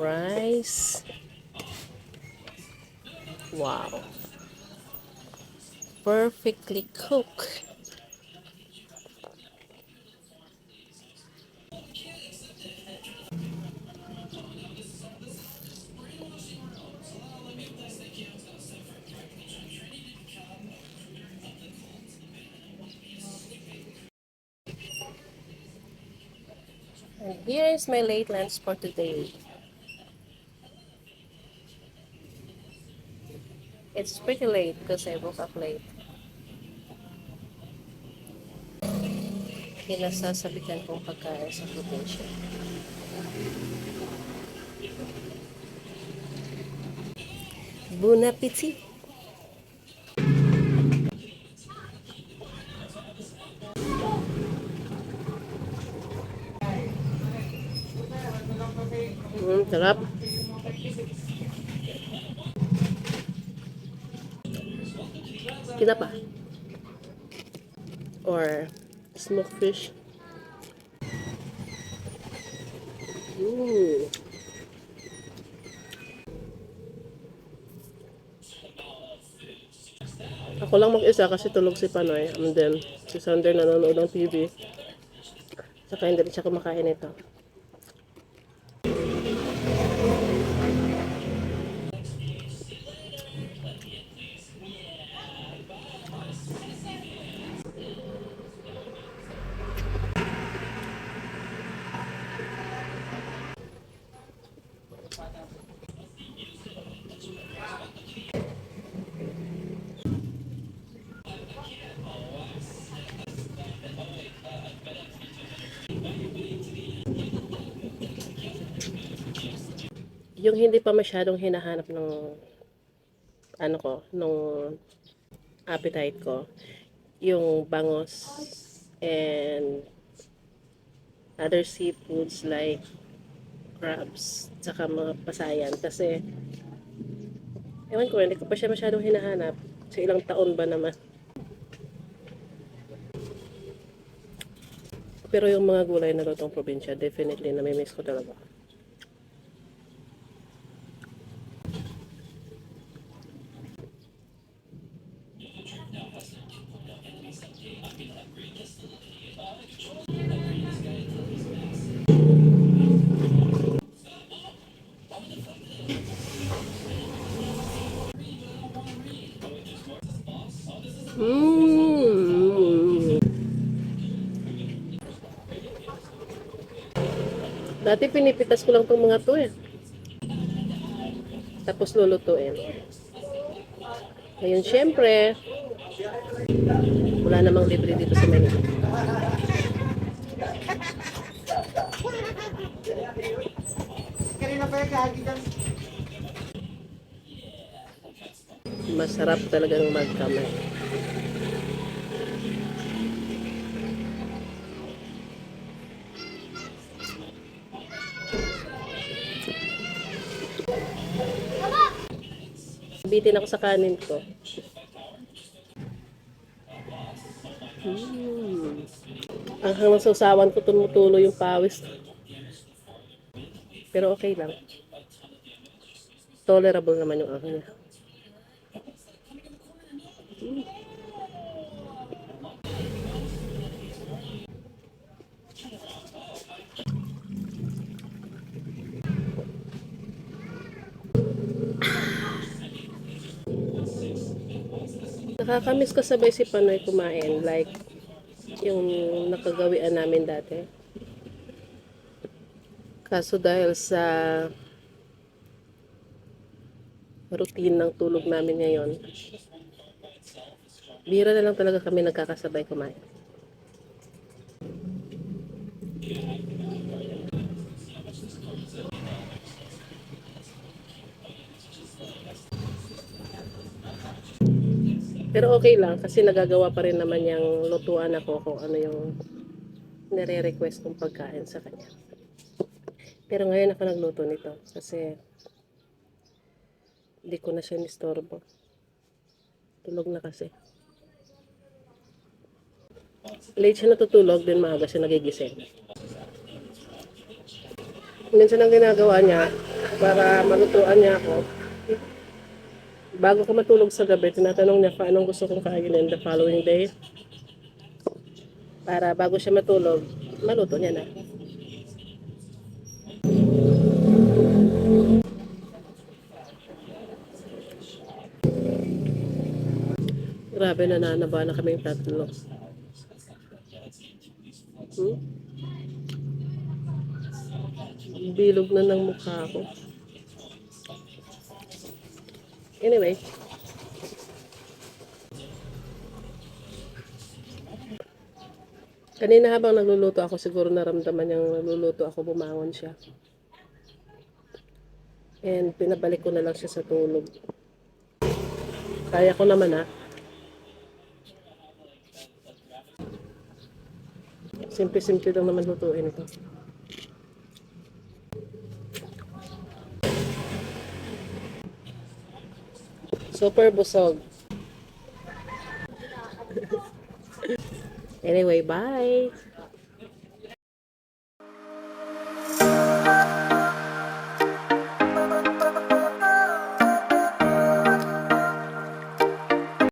rice. Wow. Perfectly cooked. And here is my late lunch for today. It's pretty late because I woke up late. Kinasasabitan kong pagkain sa probinsya. Bon appetit! Sarap. Kinapa. Or smoked fish. Mm. Ako lang mag-isa kasi tulog si Panoy. And then, si Sander nanonood ng TV. Saka hindi rin siya kumakain ito. Yung hindi pa masyadong hinahanap ng ano ko, nung appetite ko, yung bangos and other seafoods like crabs, tsaka mga pasayan. Kasi, ewan ko, hindi ko pa siya masyadong hinahanap. Sa ilang taon ba naman. Pero yung mga gulay na lutong probinsya, definitely namimiss ko talaga. Mm. Dati pinipitas ko lang tong mga to eh. Tapos lulutuin. Ngayon, syempre, wala namang libre dito sa Manila. Masarap talagang magkamay. Bitin ako sa kanin ko. Ang hanggang sa usawan ko tumutulo yung pawis. Pero okay lang. Tolerable naman yung akin. Nakakamiss ko sabay si Panoy kumain. Like, yung nakagawian namin dati. Kaso dahil sa routine ng tulog namin ngayon, bira na lang talaga kami nagkakasabay kumain. Pero okay lang kasi nagagawa pa rin naman yung lutuan ako kung ano yung nire-request kong pagkain sa kanya. Pero ngayon ako nagluto nito kasi hindi ko na siya nistorbo. Tulog na kasi. Late siya natutulog, din maaga siya nagigising. Minsan ang ginagawa niya, para malutuan niya ako. Bago ko matulog sa gabi, tinatanong niya kung anong gusto kong kainin the following day. Para bago siya matulog, maluto niya na. Grabe, nananaba na kaming tatlo. Hmm? Bilog na ng mukha ko. Anyway, kanina habang nagluluto ako, siguro naramdaman niyang nagluluto ako, bumangon siya. And pinabalik ko na lang siya sa tulog. Kaya ko naman Simple-simple lang naman lutuin ito. Super busog. Anyway, bye!